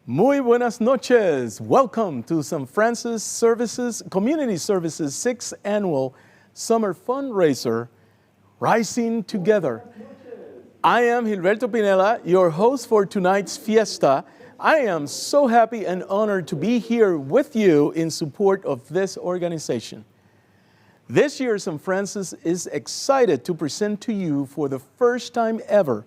Muy buenas noches. Welcome to San Francis Services, Community Services 6th Annual Summer Fundraiser, Rising Together. I am Gilberto Pinella, your host for tonight's fiesta. I am so happy and honored to be here with you in support of this organization. This year, San Francis is excited to present to you for the first time ever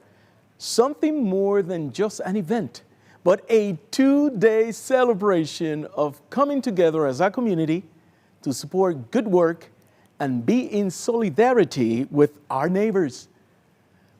something more than just an event, but a two-day celebration of coming together as a community to support good work and be in solidarity with our neighbors.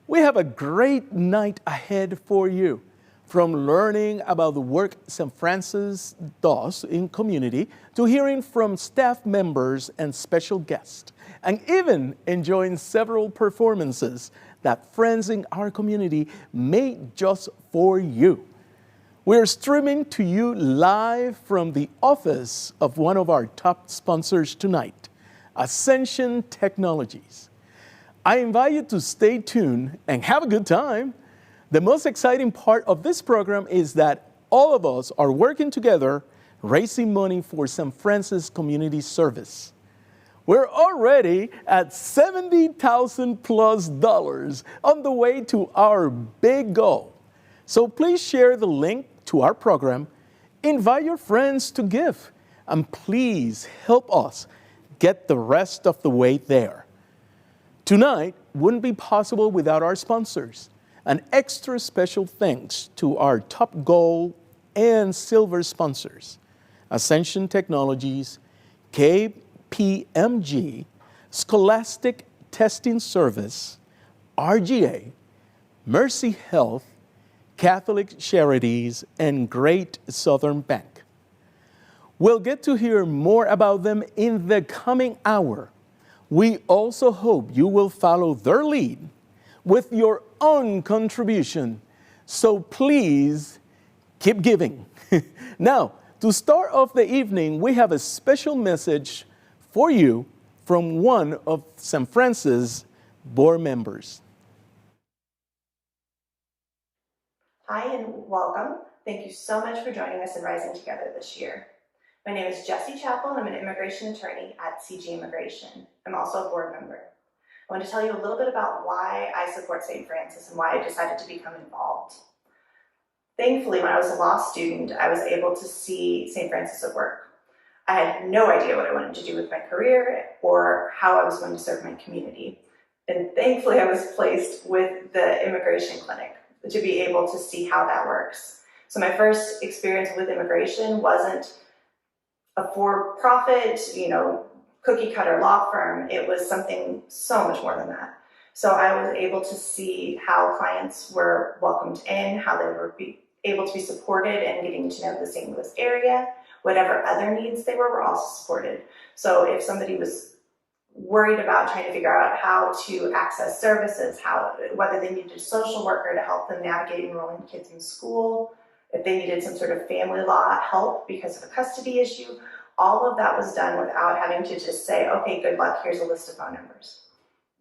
We have a great night ahead for you, from learning about the work San Francis does in community to hearing from staff members and special guests, and even enjoying several performances that friends in our community made just for you. We're streaming to you live from the office of one of our top sponsors tonight, Ascension Technologies. I invite you to stay tuned and have a good time. The most exciting part of this program is that all of us are working together, raising money for San Francis Community Service. We're already at $70,000 plus on the way to our big goal. So please share the link to our program, invite your friends to give, and please help us get the rest of the way there. Tonight wouldn't be possible without our sponsors. An extra special thanks to our top gold and silver sponsors, Ascension Technologies, KPMG, Scholastic Testing Service, RGA, Mercy Health, Catholic Charities, and Great Southern Bank. We'll get to hear more about them in the coming hour. We also hope you will follow their lead with your own contribution. So please keep giving. Now, to start off the evening, we have a special message for you from one of San Francis' board members. Hi and welcome. Thank you so much for joining us in Rising Together this year. My name is Jessie Chappell and I'm an immigration attorney at CG Immigration. I'm also a board member. I want to tell you a little bit about why I support St. Francis and why I decided to become involved. Thankfully, when I was a law student, I was able to see St. Francis at work. I had no idea what I wanted to do with my career or how I was going to serve my community. And thankfully, I was placed with the immigration clinic to be able to see how that works. So my first experience with immigration wasn't a for-profit, cookie cutter law firm. It was something so much more than that. So I was able to see how clients were welcomed in, how they were able to be supported and getting to know the St. Louis area. Whatever other needs they were also supported. So if somebody was worried about trying to figure out how to access services, whether they needed a social worker to help them navigate enrolling kids in school, if they needed some sort of family law help because of a custody issue, all of that was done without having to just say, okay, good luck, here's a list of phone numbers.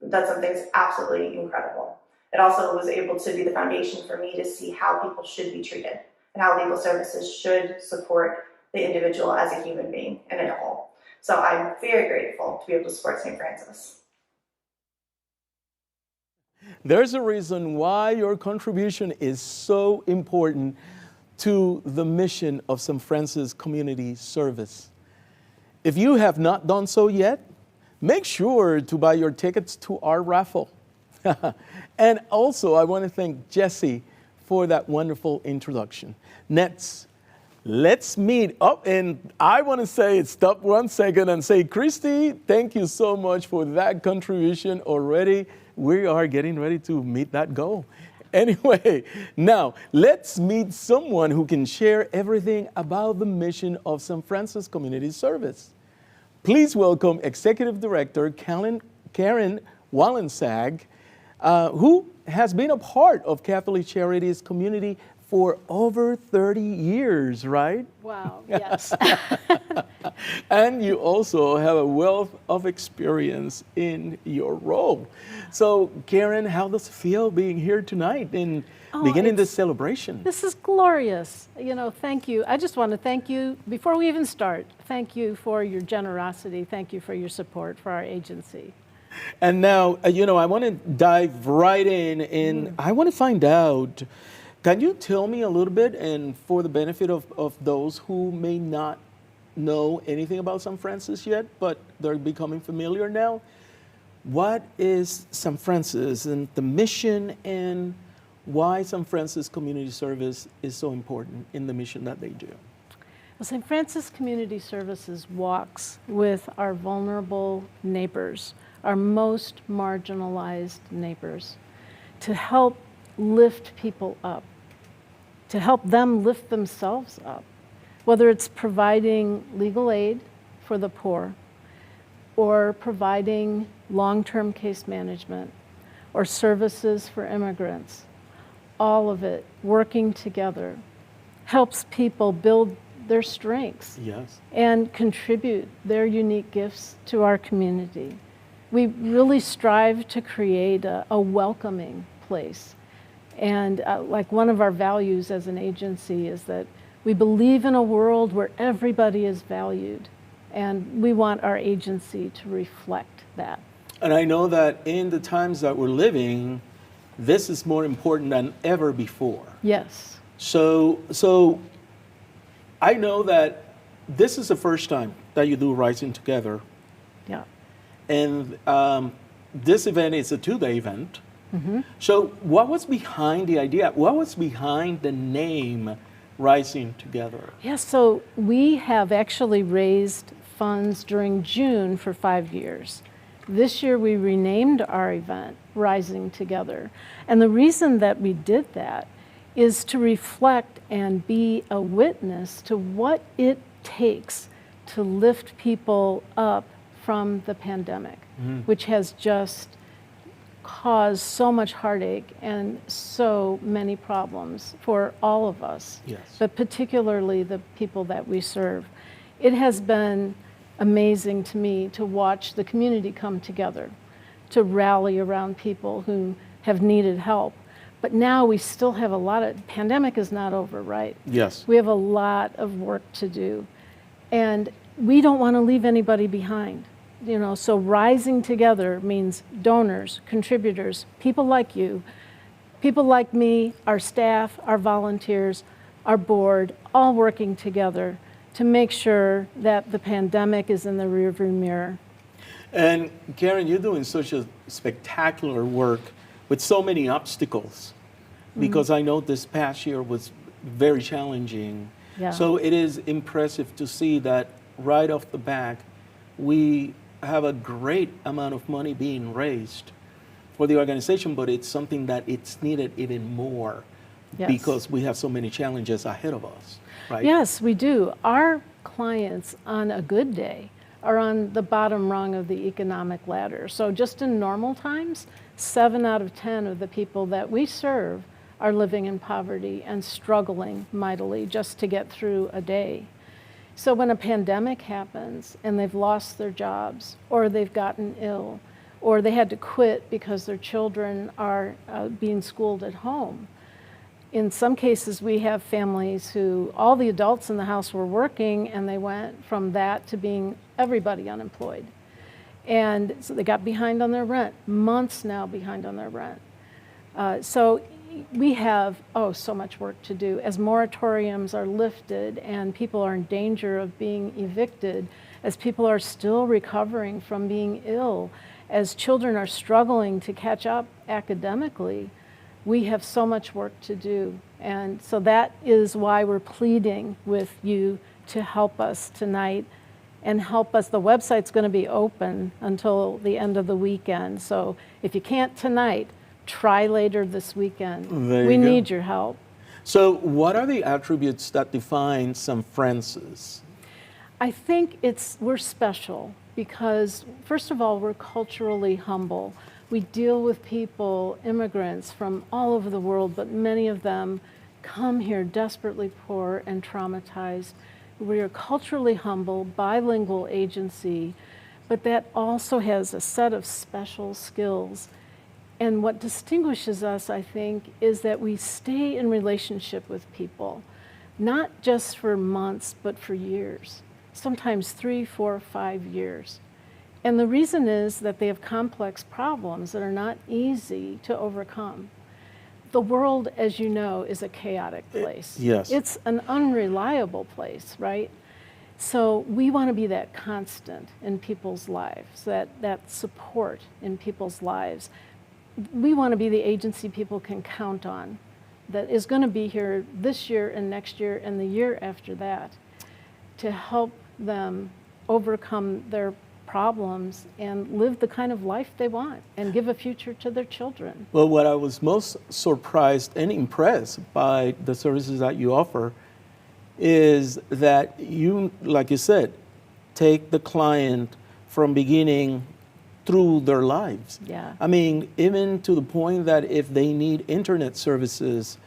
That's something that's absolutely incredible. It also was able to be the foundation for me to see how people should be treated and how legal services should support the individual as a human being and in a whole. So I'm very grateful to be able to support St. Francis. There's a reason why your contribution is so important to the mission of San Francis Community Service. If you have not done so yet, make sure to buy your tickets to our raffle. And also, I want to thank Jessie for that wonderful introduction. Next, let's meet up, and I want to stop 1 second and say, Christy, thank you so much for that contribution already. We are getting ready to meet that goal. Anyway, now let's meet someone who can share everything about the mission of San Francis Community Service. Please welcome Executive Director Karen Wallensag, who has been a part of Catholic Charities community for over 30 years, right? Wow, yes. And you also have a wealth of experience in your role. So, Karen, how does it feel being here tonight and beginning this celebration? This is glorious. You know, thank you. I just want to thank you, before we even start, thank you for your generosity. Thank you for your support for our agency. And now, I want to dive right in, and I want to find out, can you tell me a little bit, and for the benefit of those who may not know anything about St. Francis yet, but they're becoming familiar now, what is St. Francis and the mission, and why St. Francis Community Service is so important in the mission that they do? Well, St. Francis Community Services walks with our vulnerable neighbors, our most marginalized neighbors, to help lift people up, to help them lift themselves up, whether it's providing legal aid for the poor, or providing long-term case management, or services for immigrants. All of it working together helps people build their strengths, Yes. and contribute their unique gifts to our community. We really strive to create a welcoming place. And like one of our values as an agency is that we believe in a world where everybody is valued, and we want our agency to reflect that. And I know that in the times that we're living, this is more important than ever before. Yes. So I know that this is the first time that you do Rising Together. Yeah. And this event is a 2-day event. Mm-hmm. So what was behind the idea? What was behind the name Rising Together? Yeah, so we have actually raised funds during June for 5 years. This year we renamed our event Rising Together. And the reason that we did that is to reflect and be a witness to what it takes to lift people up from the pandemic, which has just caused so much heartache and so many problems for all of us, Yes. but particularly the people that we serve. It has been amazing to me to watch the community come together, to rally around people who have needed help. But now we still have a lot of, pandemic is not over, right? Yes. We have a lot of work to do. And we don't want to leave anybody behind. You know, so rising together means donors, contributors, people like you, people like me, our staff, our volunteers, our board, all working together to make sure that the pandemic is in the rearview mirror. And Karen, you're doing such a spectacular work with so many obstacles, because I know this past year was very challenging. Yeah. So it is impressive to see that right off the bat, we have a great amount of money being raised for the organization, but it's something that it's needed even more. Yes. Because we have so many challenges ahead of us, right? Yes, we do. Our clients on a good day are on the bottom rung of the economic ladder. So just in normal times, 7 out of 10 of the people that we serve are living in poverty and struggling mightily just to get through a day. So when a pandemic happens and they've lost their jobs, or they've gotten ill, or they had to quit because their children are being schooled at home, in some cases we have families who all the adults in the house were working, and they went from that to being everybody unemployed. And so they got behind on their rent, months now behind on their rent. So we have, so much work to do. As moratoriums are lifted and people are in danger of being evicted, as people are still recovering from being ill, as children are struggling to catch up academically, we have so much work to do. And so that is why we're pleading with you to help us tonight and help us. The website's going to be open until the end of the weekend. So if you can't tonight, try later this weekend. We need your help. So what are the attributes that define St. Francis? I think we're special because, first of all, we're culturally humble. We deal with people, immigrants from all over the world, but many of them come here desperately poor and traumatized, We're a culturally humble, bilingual agency, but that also has a set of special skills. And what distinguishes us, I think, is that we stay in relationship with people, not just for months, but for years, sometimes 3, 4, 5 years. And the reason is that they have complex problems that are not easy to overcome. The world, as you know, is a chaotic place. Yes. It's an unreliable place, right? So we want to be that constant in people's lives, that support in people's lives. We want to be the agency people can count on that is going to be here this year and next year and the year after that to help them overcome their problems and live the kind of life they want and give a future to their children. Well, what I was most surprised and impressed by the services that you offer is that you, like you said, take the client from beginning through their lives. Yeah. I mean, even to the point that if they need internet services,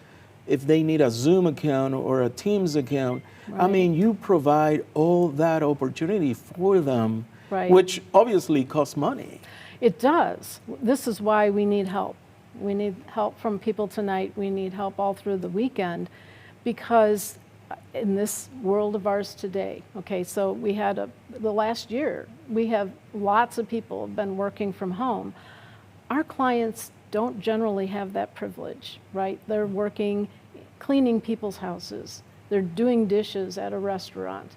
if they need a Zoom account or a Teams account, I mean, you provide all that opportunity for them, which obviously costs money. It does. This is why we need help. We need help from people tonight. We need help all through the weekend, because in this world of ours today, okay, so we had the last year, we have lots of people have been working from home. Our clients don't generally have that privilege, right? They're working, cleaning people's houses. They're doing dishes at a restaurant.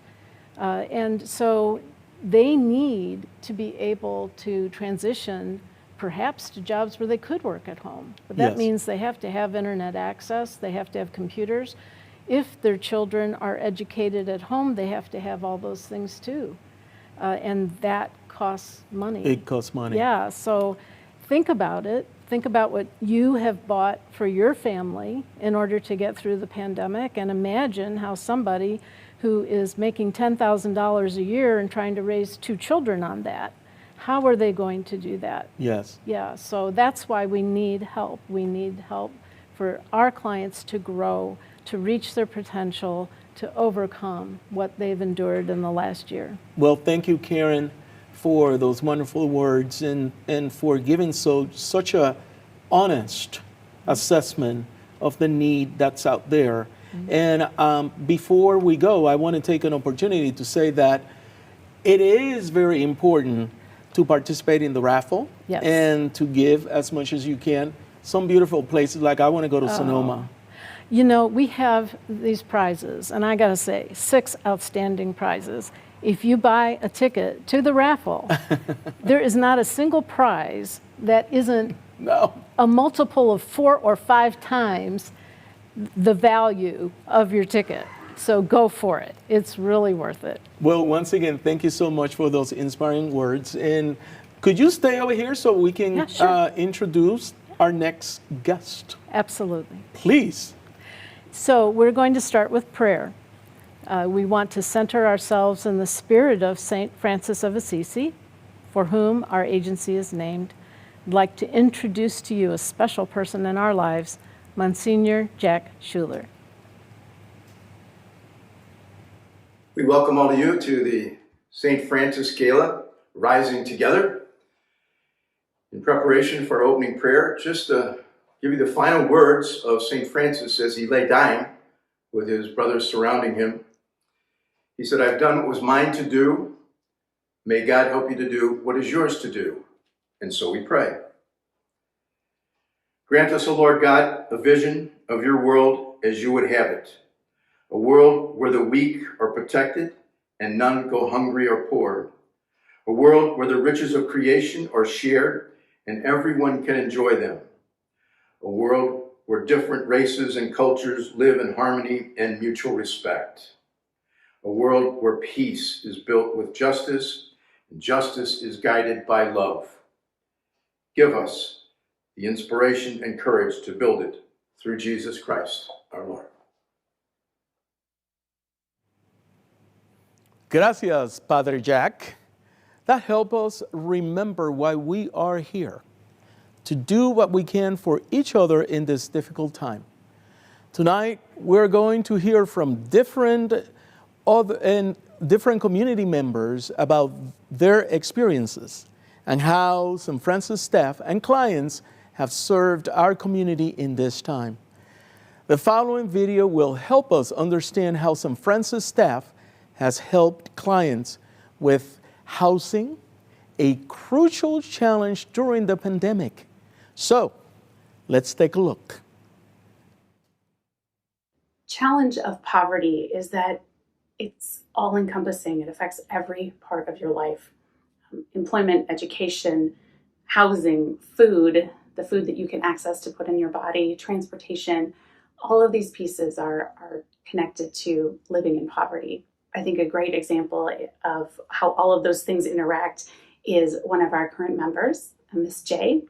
And so they need to be able to transition perhaps to jobs where they could work at home. But that means they have to have internet access, they have to have computers. If their children are educated at home, they have to have all those things too. And that costs money. It costs money. Yeah, so think about it. Think about what you have bought for your family in order to get through the pandemic, and imagine how somebody who is making $10,000 a year and trying to raise 2 children on that, how are they going to do that? Yes. Yeah, so that's why we need help. We need help for our clients to grow, to reach their potential, to overcome what they've endured in the last year. Well, thank you, Karen, for those wonderful words and for giving such a honest assessment of the need that's out there. And before we go, I want to take an opportunity to say that it is very important to participate in the raffle and to give as much as you can. Some beautiful places, like I want to go to Sonoma. You know, we have these prizes, and I gotta say, 6 outstanding prizes. If you buy a ticket to the raffle, there is not a single prize that isn't a multiple of 4 or 5 times the value of your ticket. So go for it. It's really worth it. Well, once again, thank you so much for those inspiring words. And could you stay over here so we can introduce our next guest? Absolutely. Please. So we're going to start with prayer. We want to center ourselves in the spirit of St. Francis of Assisi, for whom our agency is named. I'd like to introduce to you a special person in our lives, Monsignor Jack Schuler. We welcome all of you to the St. Francis Gala, Rising Together. In preparation for our opening prayer, just to give you the final words of St. Francis as he lay dying with his brothers surrounding him. He said, "I've done what was mine to do. May God help you to do what is yours to do." And so we pray. Grant us, O Lord God, a vision of your world as you would have it. A world where the weak are protected and none go hungry or poor. A world where the riches of creation are shared and everyone can enjoy them. A world where different races and cultures live in harmony and mutual respect. A world where peace is built with justice and justice is guided by love. Give us the inspiration and courage to build it through Jesus Christ, our Lord. Gracias, Padre Jack. That helps us remember why we are here, to do what we can for each other in this difficult time. Tonight, we're going to hear from different and different community members about their experiences and how St. Francis staff and clients have served our community in this time. The following video will help us understand how St. Francis staff has helped clients with housing, a crucial challenge during the pandemic. So, let's take a look. Challenge of poverty is that it's all-encompassing. It affects every part of your life. Employment, education, housing, food, the food that you can access to put in your body, transportation, all of these pieces are connected to living in poverty. I think a great example of how all of those things interact is one of our current members, Miss J.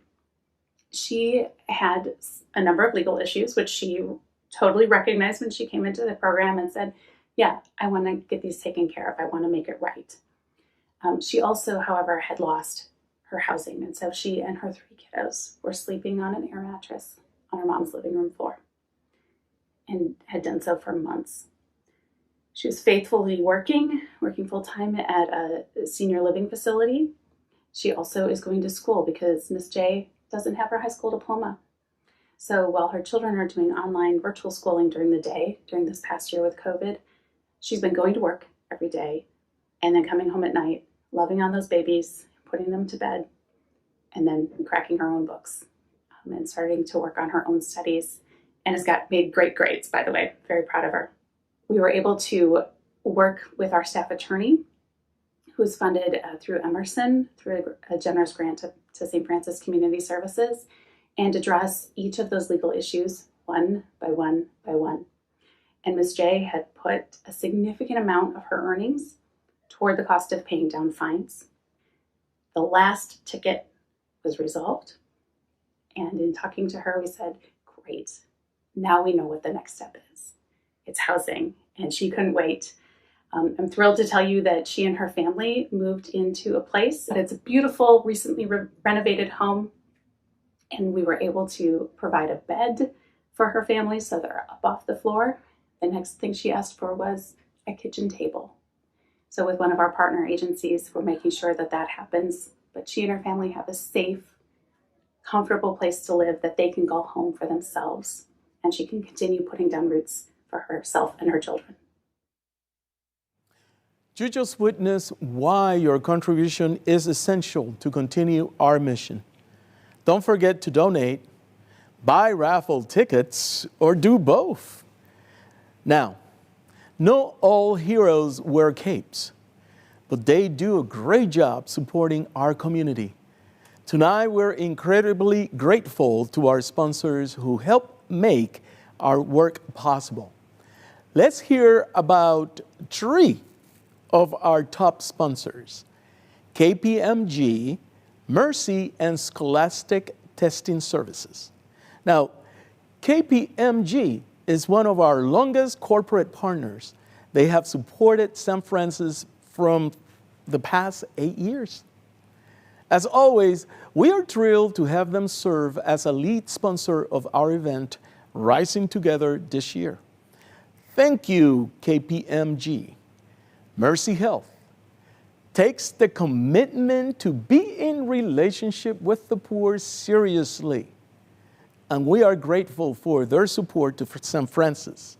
She had a number of legal issues, which she totally recognized when she came into the program and said, yeah, I want to get these taken care of. I want to make it right. She also, however, had lost her housing. And so she and her 3 kiddos were sleeping on an air mattress on her mom's living room floor and had done so for months. She was faithfully working full-time at a senior living facility. She also is going to school because Miss J doesn't have her high school diploma. So while her children are doing online virtual schooling during the day, during this past year with COVID, she's been going to work every day and then coming home at night, loving on those babies, putting them to bed, and then cracking her own books and starting to work on her own studies, and has made great grades, by the way. Very proud of her. We were able to work with our staff attorney, who is funded through Emerson, through a generous grant to St. Francis Community Services, and address each of those legal issues one by one by one. And Ms. J had put a significant amount of her earnings toward the cost of paying down fines. The last ticket was resolved, and in talking to her, we said, great, now we know what the next step is. It's housing, and she couldn't wait. I'm thrilled to tell you that she and her family moved into a place. It's a beautiful, recently renovated home, and we were able to provide a bed for her family so they're up off the floor. The next thing she asked for was a kitchen table. So with one of our partner agencies, we're making sure that that happens, but she and her family have a safe, comfortable place to live that they can go home for themselves, and she can continue putting down roots for herself and her children. You just witnessed why your contribution is essential to continue our mission. Don't forget to donate, buy raffle tickets, or do both. Now, not all heroes wear capes, but they do a great job supporting our community. Tonight, we're incredibly grateful to our sponsors who help make our work possible. Let's hear about 3 of our top sponsors: KPMG, Mercy, and Scholastic Testing Services. Now, KPMG is one of our longest corporate partners. They have supported St. Francis from the past 8 years. As always, we are thrilled to have them serve as a lead sponsor of our event, Rising Together, this year. Thank you, KPMG. Mercy Health takes the commitment to be in relationship with the poor seriously, and we are grateful for their support to St. Francis.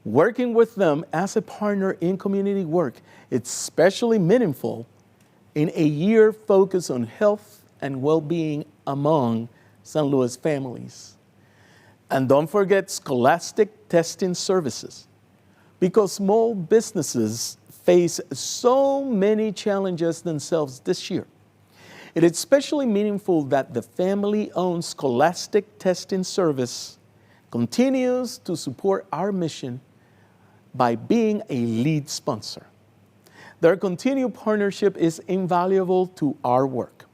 Working with them as a partner in community work, it's especially meaningful in a year focused on health and well-being among St. Louis families. And don't forget Scholastic Testing Services, because small businesses face so many challenges themselves this year. It is especially meaningful that the family-owned Scholastic Testing Service continues to support our mission by being a lead sponsor. Their continued partnership is invaluable to our work.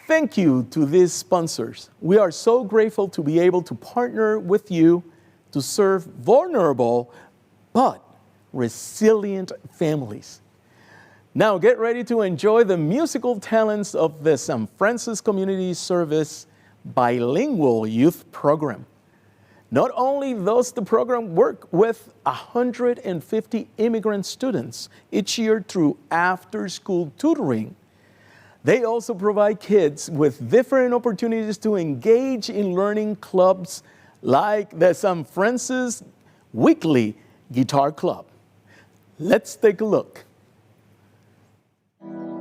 Thank you to these sponsors. We are so grateful to be able to partner with you to serve vulnerable but resilient families. Now get ready to enjoy the musical talents of the St. Francis Community Service Bilingual Youth Program. Not only does the program work with 150 immigrant students each year through after-school tutoring, they also provide kids with different opportunities to engage in learning clubs like the San Francis Weekly Guitar Club. Let's take a look.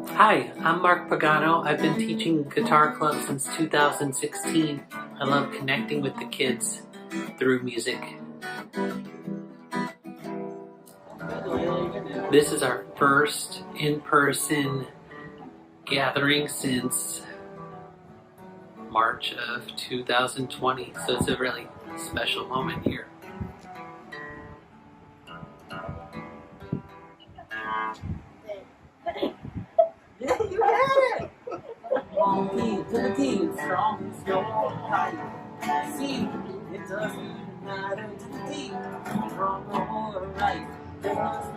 Hi, I'm Mark Pagano. I've been teaching guitar club since 2016. I love connecting with the kids through music. This is our first in-person gathering since March of 2020, so it's a really special moment here. Yeah, you had it! One team to the team, strong as your life. See, it doesn't matter to the team, wrong or right. Just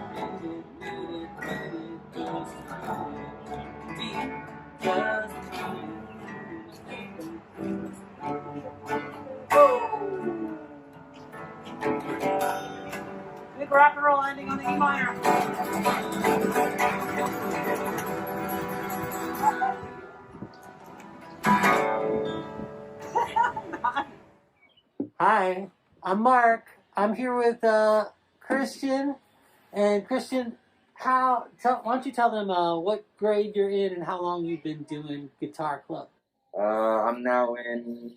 big rock and roll ending on the E minor. Hi, I'm Mark. I'm here with Christian. And Christian, why don't you tell them what grade you're in and how long you've been doing guitar club? I'm now in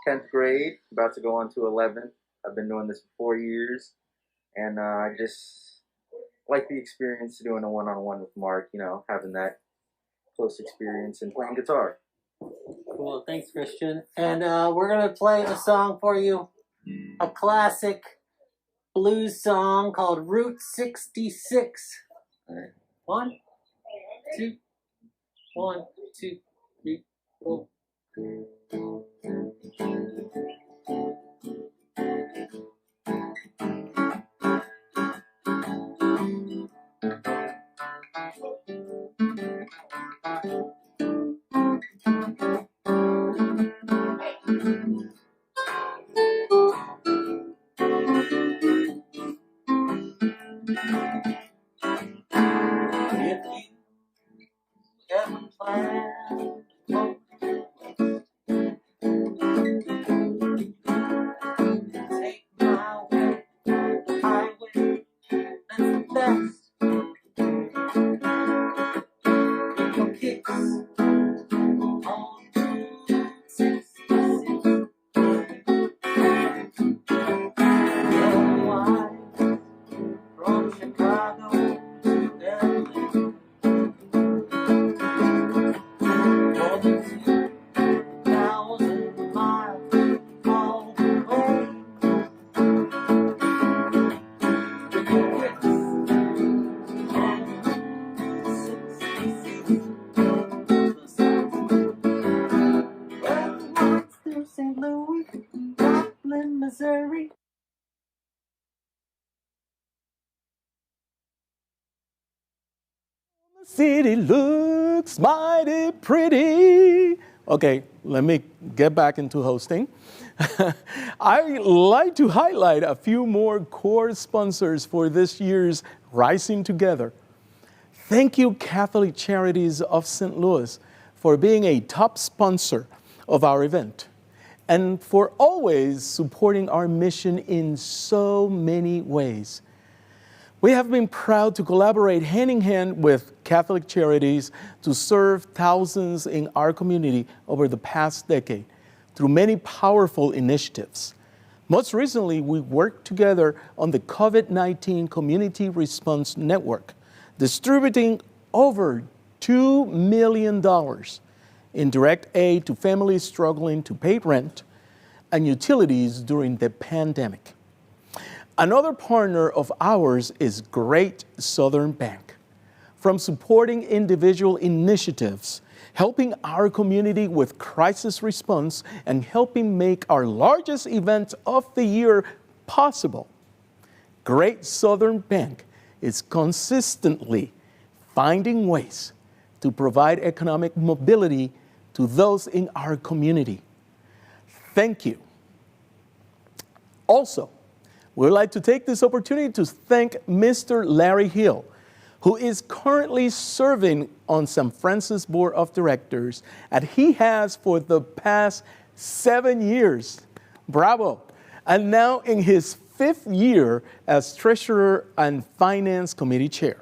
10th grade, about to go on to 11th. I've been doing this for 4 years, and I just like the experience doing a one-on-one with Mark, having that close experience and playing guitar. Cool, thanks Christian. And we're going to play a song for you, a classic blues song called Route 66. All right. 1, 2, 1, 2, 3, 4. If you ever plan take my way, the highway that's the best. With your kicks on Route 66. Otherwise, from Chicago to LA, more than 2,000 miles all the way. With your kicks on Route 66. Well, once through St. Louis, Joplin, Missouri. The city looks mighty pretty. Okay, let me get back into hosting. I like to highlight a few more core sponsors for this year's Rising Together. Thank you, Catholic Charities of St. Louis, for being a top sponsor of our event and for always supporting our mission in so many ways. We have been proud to collaborate hand in hand with Catholic Charities to serve thousands in our community over the past decade through many powerful initiatives. Most recently, we worked together on the COVID-19 Community Response Network, distributing over $2 million in direct aid to families struggling to pay rent and utilities during the pandemic. Another partner of ours is Great Southern Bank. From supporting individual initiatives, helping our community with crisis response, and helping make our largest event of the year possible, Great Southern Bank is consistently finding ways to provide economic mobility to those in our community. Thank you. Also, we'd like to take this opportunity to thank Mr. Larry Hill, who is currently serving on San Francisco's Board of Directors, and he has for the past 7 years. Bravo. And now in his 5th year as Treasurer and Finance Committee Chair.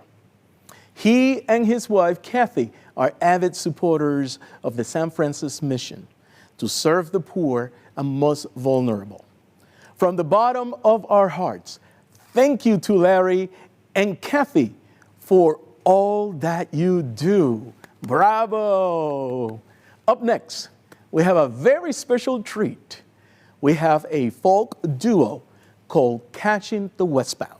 He and his wife, Kathy, are avid supporters of the San Francisco mission to serve the poor and most vulnerable. From the bottom of our hearts, thank you to Larry and Kathy for all that you do. Bravo! Up next, we have a very special treat. We have a folk duo called Catching the Westbound.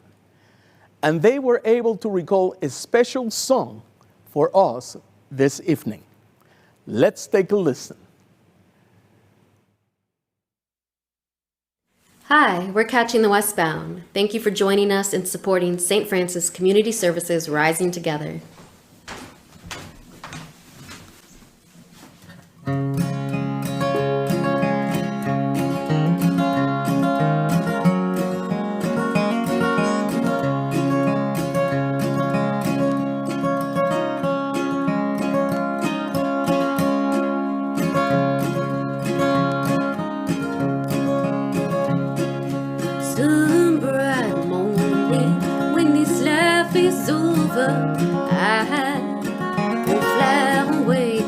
And they were able to recall a special song for us this evening. Let's take a listen. Hi, we're Catching the Westbound. Thank you for joining us in supporting St. Francis Community Services Rising Together. Some bright morning when this life is over, I will fly away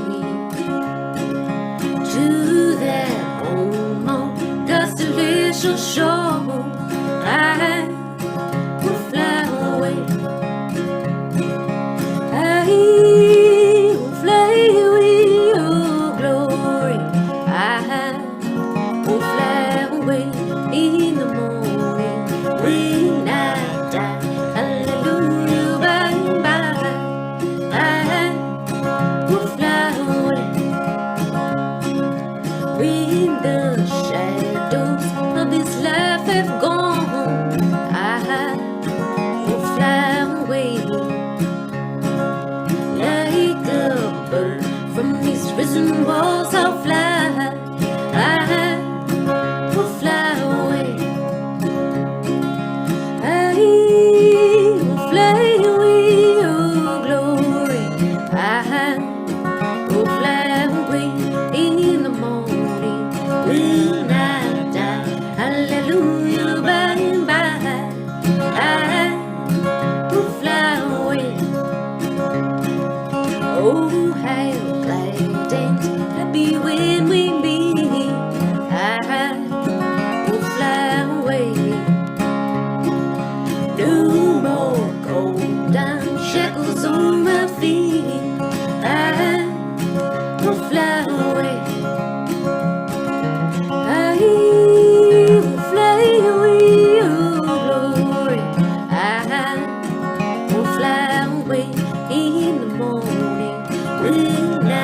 to that home on God's delicious shore. I will fly away. I will fly with your glory. I will fly away in the morning when I die. Hallelujah, bye bye. I will fly away when the shadows of this life have gone. I will fly away like a bird from these prison walls. I'll fly. I will fly away. I will fly with your glory. I will fly away in the morning when I die. Hallelujah, bye bye. I will fly away. Oh, how glad and happy when we meet. I will fly away. No more cold down shackles on my feet. I will fly away. I will fly with your glory. I will fly away in the morning when I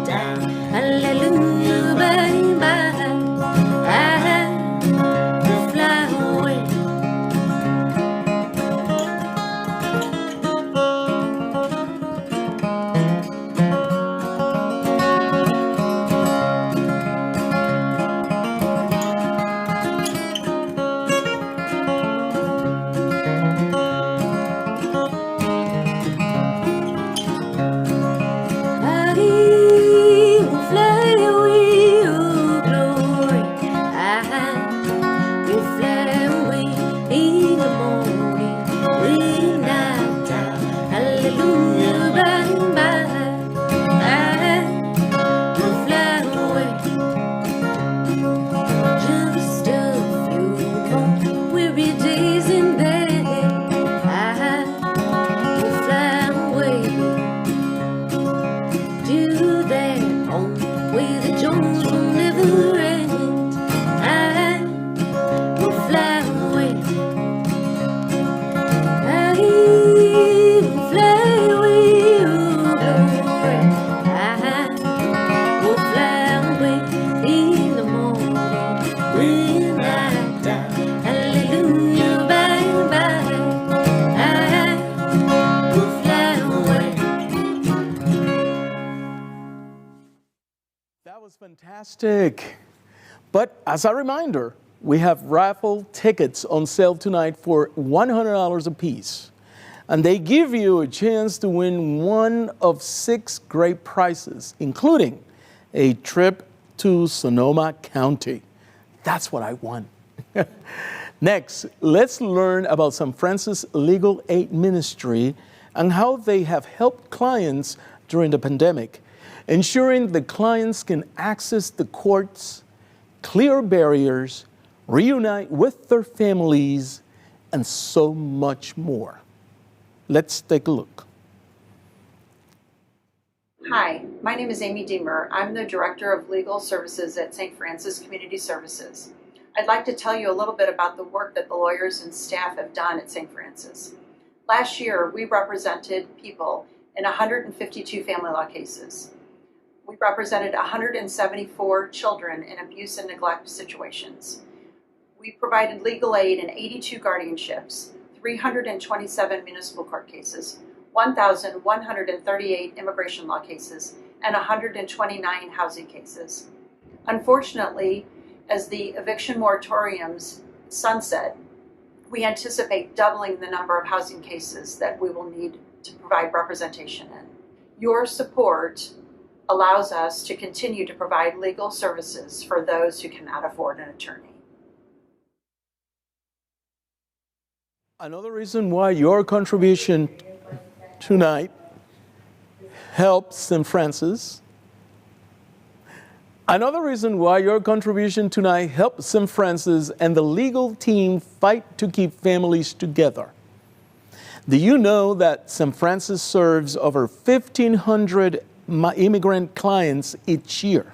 die. Hallelujah, bye bye. I will fly away. I will fly with your glory. I will fly away in the morning when I die. Hallelujah, bye bye. I will fly away. Just a few more weary days and then I will fly away to that home where the joys will never end. I will fly away. I will fly with your glory. I will fly away in the morning when I die. Hallelujah, bye bye. I will fly away. That was fantastic. But as a reminder, we have raffle tickets on sale tonight for $100 a piece. And they give you a chance to win one of 6 great prizes, including a trip to Sonoma County. That's what I won. Next, let's learn about St. Francis Legal Aid Ministry and how they have helped clients during the pandemic, ensuring the clients can access the courts, clear barriers, reunite with their families, and so much more. Let's take a look. Hi, my name is Amy Deemer. I'm the Director of Legal Services at St. Francis Community Services. I'd like to tell you a little bit about the work that the lawyers and staff have done at St. Francis. Last year, we represented people in 152 family law cases. We represented 174 children in abuse and neglect situations. We provided legal aid in 82 guardianships, 327 municipal court cases, 1,138 immigration law cases, and 129 housing cases. Unfortunately, as the eviction moratoriums sunset, we anticipate doubling the number of housing cases that we will need to provide representation in. Your support allows us to continue to provide legal services for those who cannot afford an attorney. Another reason why your contribution tonight helps St. Francis. Another reason why your contribution tonight helps St. Francis and the legal team fight to keep families together. Do you know that St. Francis serves over 1,500 immigrant clients each year?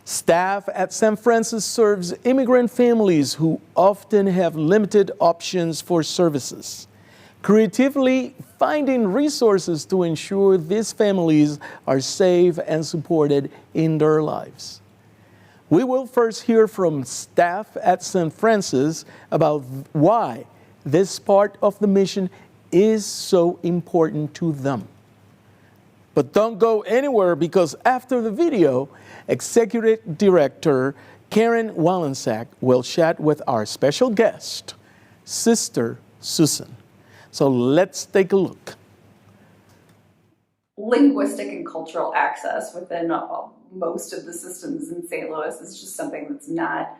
Staff at St. Francis serves immigrant families who often have limited options for services, creatively finding resources to ensure these families are safe and supported in their lives. We will first hear from staff at St. Francis about why this part of the mission is so important to them. But don't go anywhere, because after the video, Executive Director Karen Wallensack will chat with our special guest, Sister Susan. So let's take a look. Linguistic and cultural access within most of the systems in St. Louis is just something that's not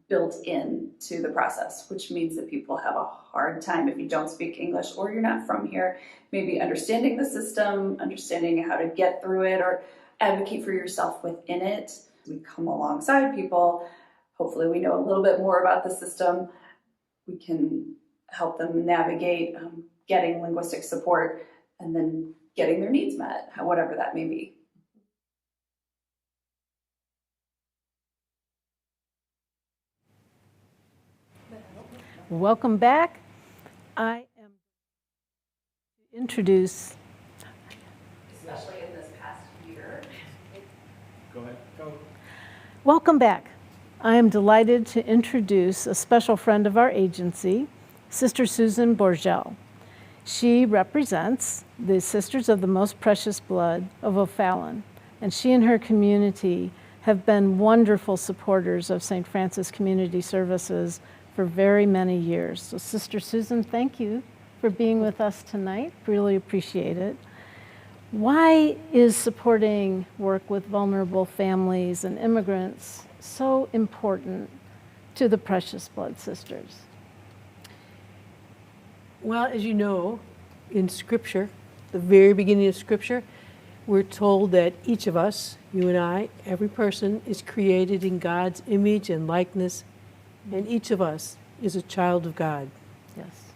built into the process, which means that people have a hard time, if you don't speak English or you're not from here, maybe understanding the system, understanding how to get through it or advocate for yourself within it. We come alongside people. Hopefully we know a little bit more about the system. We can help them navigate getting linguistic support and then getting their needs met, whatever that may be. Welcome back. I am to introduce, Especially in this past year. Go ahead. Go. welcome back. I am delighted to introduce a special friend of our agency, Sister Susan Borgel. She represents the Sisters of the Most Precious Blood of O'Fallon, and she and her community have been wonderful supporters of St. Francis Community Services for very many years. So Sister Susan, thank you for being with us tonight. Really appreciate it. Why is supporting work with vulnerable families and immigrants so important to the Precious Blood Sisters? Well, as you know, in Scripture, the very beginning of Scripture, we're told that each of us, you and I, every person is created in God's image and likeness, and each of us is a child of God. Yes.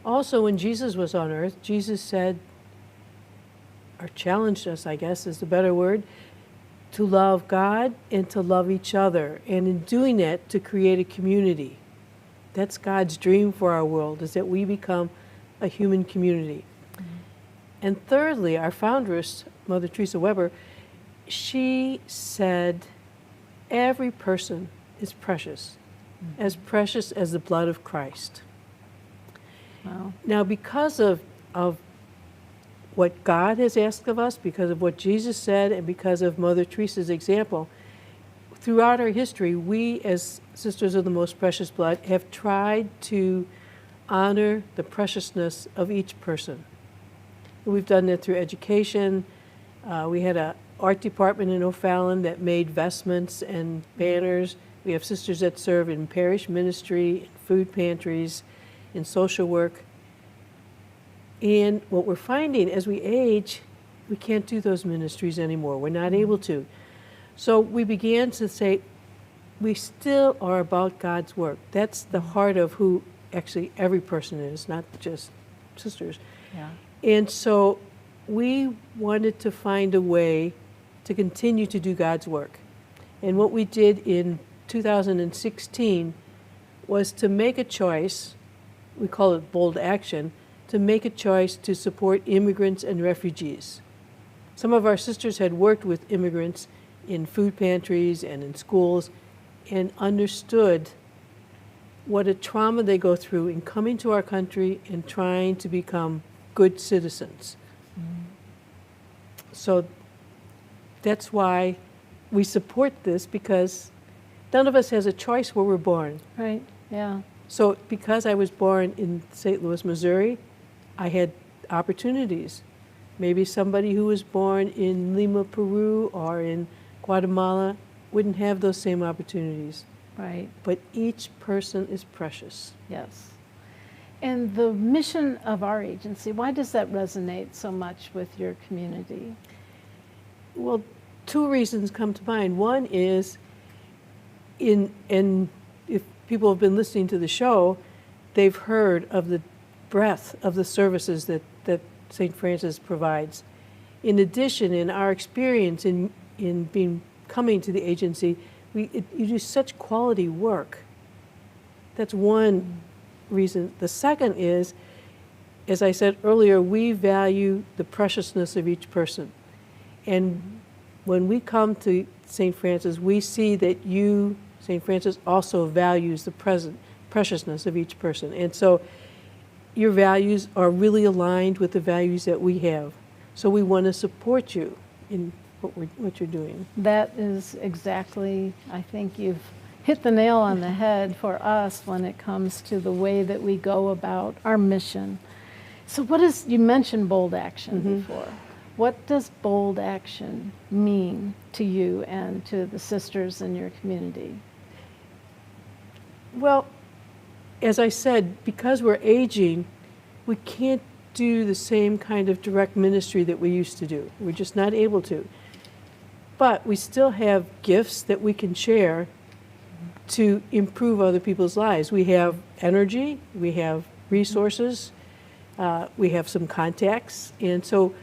Also, when Jesus was on earth, Jesus said, or challenged us, I guess is the better word, to love God and to love each other, and in doing that, to create a community. That's God's dream for our world, is that we become a human community. Mm-hmm. And thirdly, our foundress, Mother Teresa Weber, she said, every person is precious, as precious as the blood of Christ. Wow. Now, because of what God has asked of us, because of what Jesus said, and because of Mother Teresa's example, throughout our history, we as Sisters of the Most Precious Blood have tried to honor the preciousness of each person. We've done that through education. We had an art department in O'Fallon that made vestments and banners. We have sisters that serve in parish ministry, in food pantries, in social work. And what we're finding as we age, we can't do those ministries anymore. We're not able to. So we began to say, we still are about God's work. That's the heart of who actually every person is, not just sisters. Yeah. And so we wanted to find a way to continue to do God's work. And what we did in 2016 was to make a choice, we call it bold action, to make a choice to support immigrants and refugees. Some of our sisters had worked with immigrants in food pantries and in schools and understood what a trauma they go through in coming to our country and trying to become good citizens. So that's why we support this, because none of us has a choice where we're born. Right, yeah. So because I was born in St. Louis, Missouri, I had opportunities. Maybe somebody who was born in Lima, Peru, or in Guatemala wouldn't have those same opportunities. Right. But each person is precious. Yes. And the mission of our agency, why does that resonate so much with your community? Well, two reasons come to mind. One is, and if people have been listening to the show, they've heard of the breadth of the services that St. Francis provides. In addition, in our experience in coming to the agency, you do such quality work. That's one reason. The second is, as I said earlier, we value the preciousness of each person. And when we come to St. Francis, we see that you, St. Francis, also values the preciousness of each person. And so your values are really aligned with the values that we have. So we want to support you in what you're doing. That is exactly, I think you've hit the nail on the head for us when it comes to the way that we go about our mission. So you mentioned bold action before. What does bold action mean to you and to the sisters in your community? Well, as I said, because we're aging, we can't do the same kind of direct ministry that we used to do. We're just not able to. But we still have gifts that we can share to improve other people's lives. We have energy, we have resources, we have some contacts, and so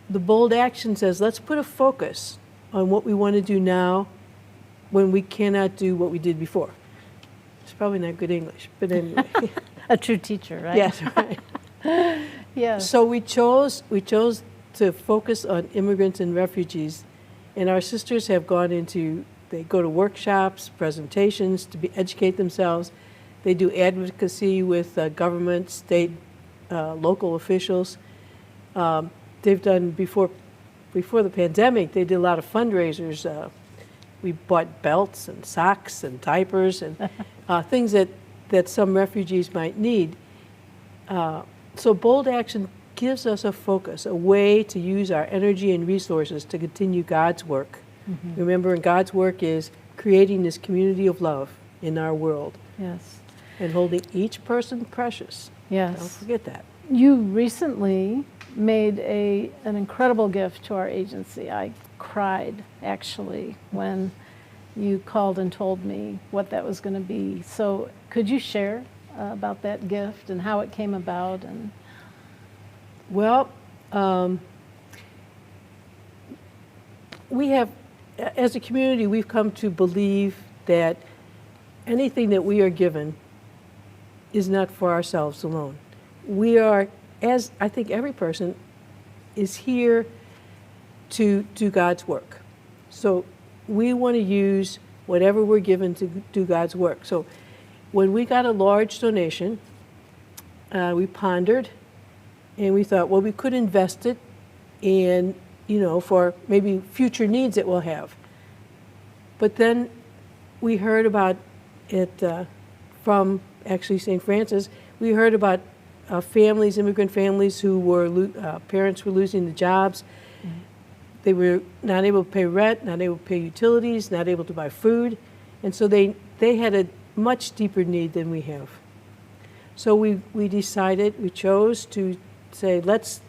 the bold action says, let's put a focus on what we want to do now when we cannot do what we did before. It's probably not good English, but anyway. A true teacher, right? Yes, right. Yes. So we chose to focus on immigrants and refugees, and our sisters have they go to workshops, presentations to educate themselves. They do advocacy with government, state, local officials. They've done, before the pandemic, they did a lot of fundraisers. We bought belts and socks and diapers and things that some refugees might need. So bold action gives us a focus, a way to use our energy and resources to continue God's work. Remember, God's work is creating this community of love in our world. Yes. And holding each person precious. Yes. Don't forget that. You recently made an incredible gift to our agency. I cried, actually, when you called and told me what that was going to be. So could you share about that gift and how it came about? And well, we have, as a community, we've come to believe that anything that we are given is not for ourselves alone. We are, as I think every person is here to do God's work. So we want to use whatever we're given to do God's work. So when we got a large donation, we pondered and we thought, well, we could invest it in, for maybe future needs that we'll have. But then we heard about it from actually St. Francis. We heard about families, immigrant families who were, parents were losing the jobs. They were not able to pay rent, not able to pay utilities, not able to buy food. And so they had a much deeper need than we have. So we chose to say, let's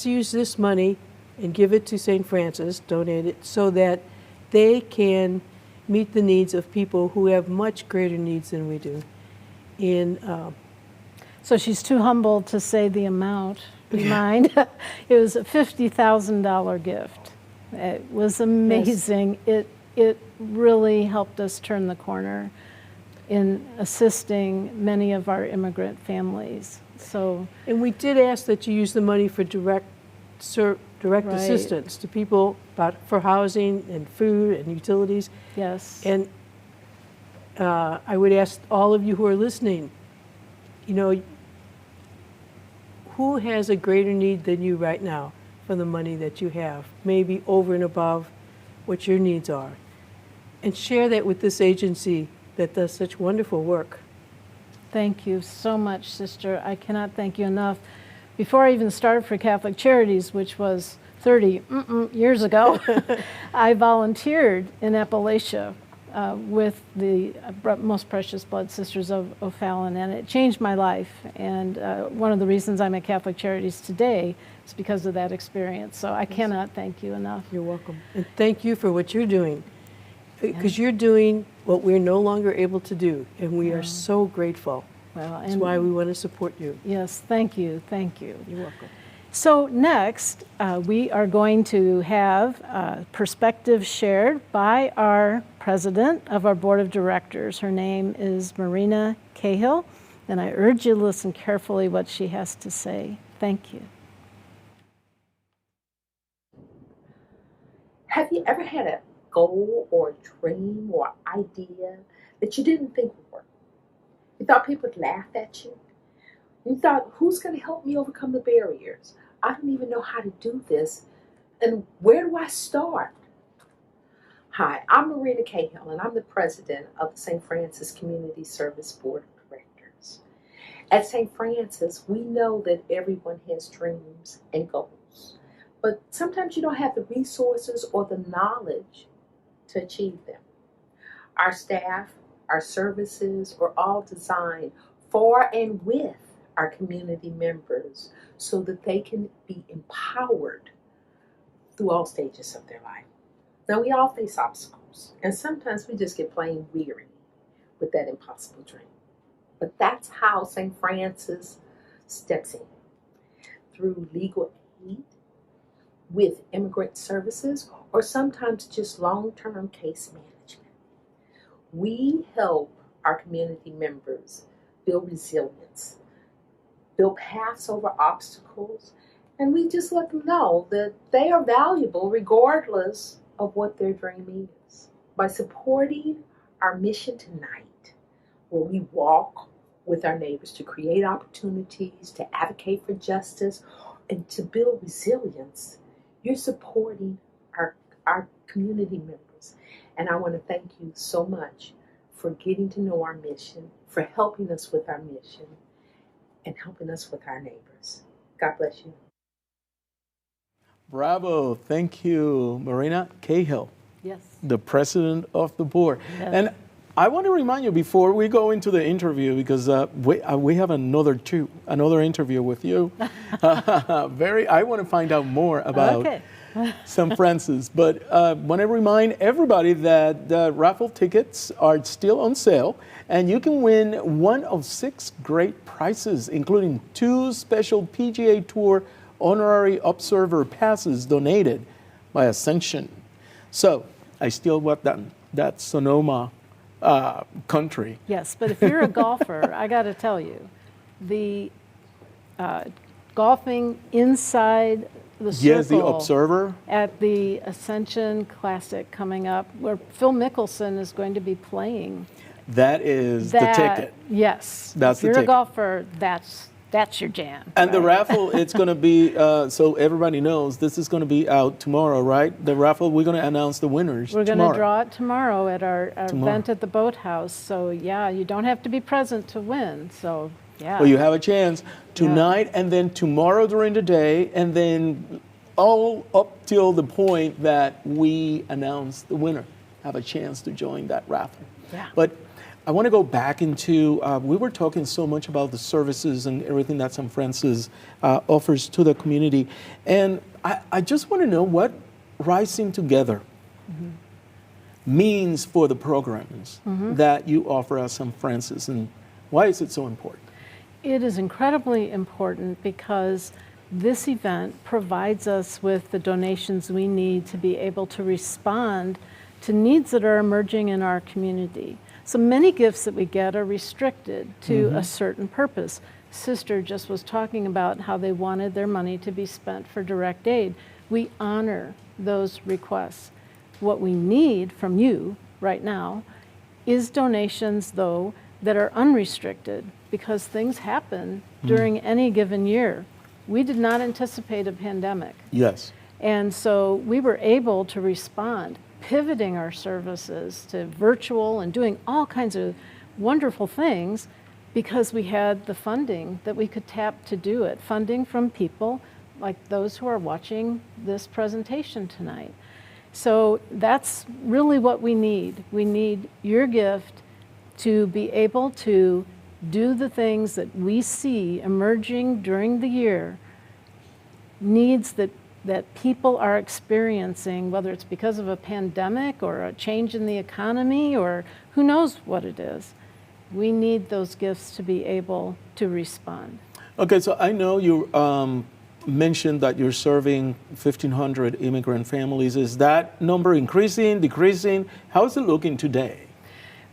use this money and give it to St. Francis, donate it, so that they can meet the needs of people who have much greater needs than we do. And so she's too humble to say the amount. Do you mind? It was a $50,000 gift. It was amazing. Yes. It really helped us turn the corner in assisting many of our immigrant families. So, and we did ask that you use the money for direct right. assistance to people for housing and food and utilities. Yes. And I would ask all of you who are listening, you know, who has a greater need than you right now for the money that you have, maybe over and above what your needs are? And share that with this agency that does such wonderful work. Thank you so much, sister. I cannot thank you enough. Before I even started for Catholic Charities, which was 30 years ago, I volunteered in Appalachia with the Most Precious Blood Sisters of O'Fallon, and it changed my life. And one of the reasons I'm at Catholic Charities today is because of that experience. So I cannot thank you enough. You're welcome. And thank you for what you're doing, because you're doing what we're no longer able to do, and we are so grateful. Well, that's why we want to support you. Yes, thank you, thank you. You're welcome. So next, we are going to have perspectives shared by our president of our board of directors. Her name is Marina Cahill, and I urge you to listen carefully what she has to say. Thank you. Have you ever had a goal or a dream or idea that you didn't think would work? You thought people would laugh at you? You thought, who's going to help me overcome the barriers? I don't even know how to do this. And where do I start? Hi, I'm Marina Cahill, and I'm the president of the St. Francis Community Service Board of Directors. At St. Francis, we know that everyone has dreams and goals, but sometimes you don't have the resources or the knowledge to achieve them. Our staff, our services are all designed for and with our community members so that they can be empowered through all stages of their life. Now, we all face obstacles, and sometimes we just get plain weary with that impossible dream. But that's how St. Francis steps in, through legal aid, with immigrant services, or sometimes just long-term case management. We help our community members build resilience, build paths over obstacles, and we just let them know that they are valuable regardless of what their dream is. By supporting our mission tonight, where we walk with our neighbors to create opportunities, to advocate for justice, and to build resilience, you're supporting our community members. And I want to thank you so much for getting to know our mission, for helping us with our mission, and helping us with our neighbors. God bless you. Bravo. Thank you, Marina Cahill. Yes. The president of the board. Yes. And I want to remind you before we go into the interview, because we have another interview with you. I want to find out more about St. Francis. But I want to remind everybody that the raffle tickets are still on sale, and you can win one of 6 great prizes, including 2 special PGA Tour honorary observer passes donated by Ascension. So I still want that Sonoma country. Yes, but if you're a golfer, I got to tell you, the golfing inside the circle. Yes, the observer. At the Ascension Classic coming up, where Phil Mickelson is going to be playing. That is the ticket. Yes. That's if you're the a ticket. golfer, that's that's your jam. And the right? raffle, it's going to be, so everybody knows, this is going to be out tomorrow, right? The raffle, we're going to announce the winners We're going tomorrow. to draw it tomorrow at our Tomorrow. event at the boathouse. So yeah, you don't have to be present to win. So yeah. Well, you have a chance tonight and then tomorrow during the day, and then all up till the point that we announce the winner have a chance to join that raffle. Yeah. But I want to go back into, we were talking so much about the services and everything that St. Francis offers to the community. And I just want to know what Rising Together means for the programs that you offer at St. Francis, and why is it so important? It is incredibly important because this event provides us with the donations we need to be able to respond to needs that are emerging in our community. So many gifts that we get are restricted to a certain purpose. Sister just was talking about how they wanted their money to be spent for direct aid. We honor those requests. What we need from you right now is donations, though, that are unrestricted, because things happen during any given year. We did not anticipate a pandemic. Yes. And so we were able to respond, pivoting our services to virtual and doing all kinds of wonderful things because we had the funding that we could tap to do it. Funding from people like those who are watching this presentation tonight. So that's really what we need. We need your gift to be able to do the things that we see emerging during the year, needs that people are experiencing, whether it's because of a pandemic or a change in the economy or who knows what it is. We need those gifts to be able to respond. Okay, so I know you mentioned that you're serving 1,500 immigrant families. Is that number increasing, decreasing? How is it looking today?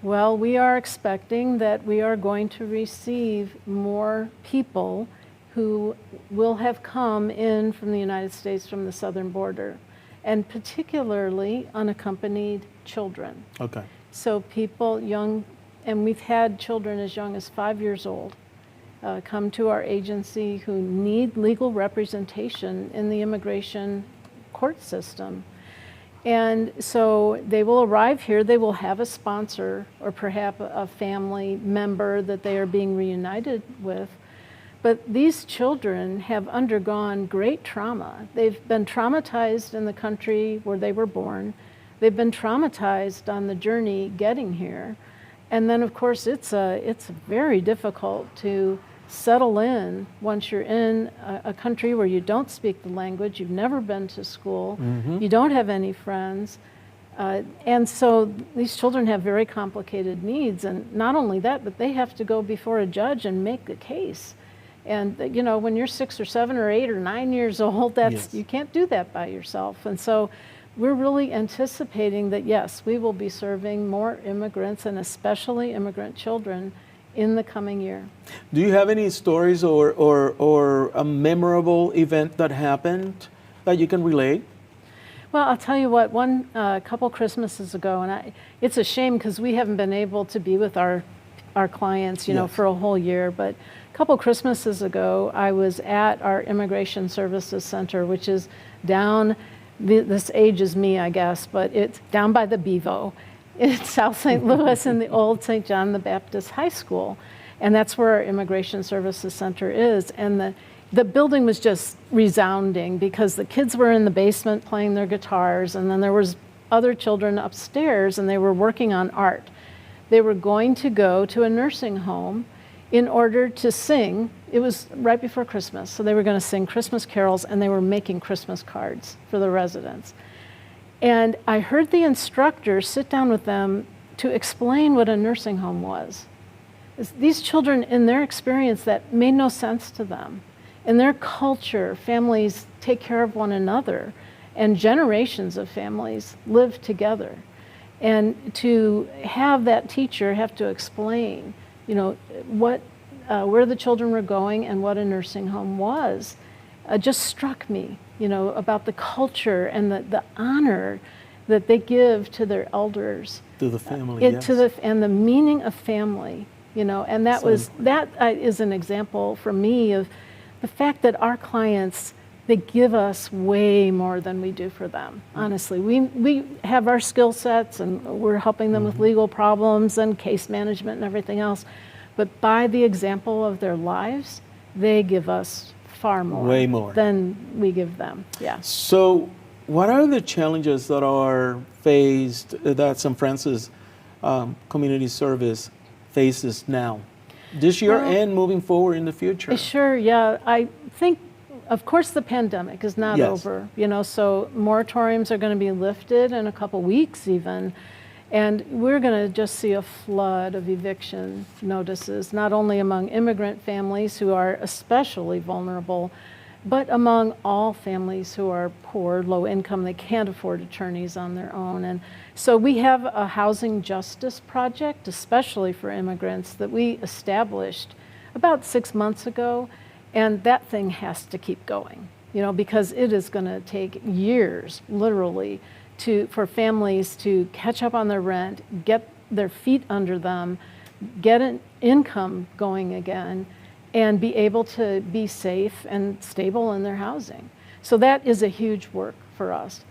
Well, we are expecting that we are going to receive more people who will have come in from the United States from the southern border, and particularly unaccompanied children. Okay. So people young, and we've had children as young as 5 years old come to our agency who need legal representation in the immigration court system. And so they will arrive here, they will have a sponsor or perhaps a family member that they are being reunited with. But these children have undergone great trauma. They've been traumatized in the country where they were born. They've been traumatized on the journey getting here. And then, of course, it's very difficult to settle in once you're in a country where you don't speak the language, you've never been to school, you don't have any friends. And so these children have very complicated needs. And not only that, but they have to go before a judge and make a case. And you know, when you're 6 or 7 or 8 or 9 years old, that's you can't do that by yourself. And so we're really anticipating that, yes, we will be serving more immigrants and especially immigrant children in the coming year. Do you have any stories or a memorable event that happened that you can relate? Well, I'll tell you what, a couple Christmases ago, and it's a shame because we haven't been able to be with our clients, you know, for a whole year, but a couple Christmases ago, I was at our Immigration Services Center, which is down, this ages me, I guess, but it's down by the Bevo. It's South St. Louis in the old St. John the Baptist High School. And that's where our Immigration Services Center is. And the building was just resounding because the kids were in the basement playing their guitars, and then there was other children upstairs, and they were working on art. They were going to go to a nursing home in order to sing. It was right before Christmas, so they were going to sing Christmas carols, and they were making Christmas cards for the residents. And I heard the instructor sit down with them to explain what a nursing home was. These children, in their experience, that made no sense to them. In their culture, families take care of one another, and generations of families live together. And to have that teacher have to explain, you know, where the children were going and what a nursing home was, just struck me, you know, about the culture and the honor that they give to their elders. To the family, yes. And the meaning of family. you know, and that is an example for me of the fact that our clients, they give us way more than we do for them. Honestly, we have our skill sets and we're helping them with legal problems and case management and everything else, but by the example of their lives, they give us far more, way more than we give them. Yeah. So what are the challenges that are faced, that St. Francis Community Service faces now, this year and moving forward in the future? Sure, yeah. I think, of course, the pandemic is not Yes. over, you know, so moratoriums are going to be lifted in a couple weeks even, and we're going to just see a flood of eviction notices, not only among immigrant families who are especially vulnerable, but among all families who are poor, low income, they can't afford attorneys on their own. And so we have a housing justice project, especially for immigrants, that we established about 6 months ago, and that thing has to keep going, you know, because it is going to take years, literally, for families to catch up on their rent, get their feet under them, get an income going again, and be able to be safe and stable in their housing. So that is a huge work for us.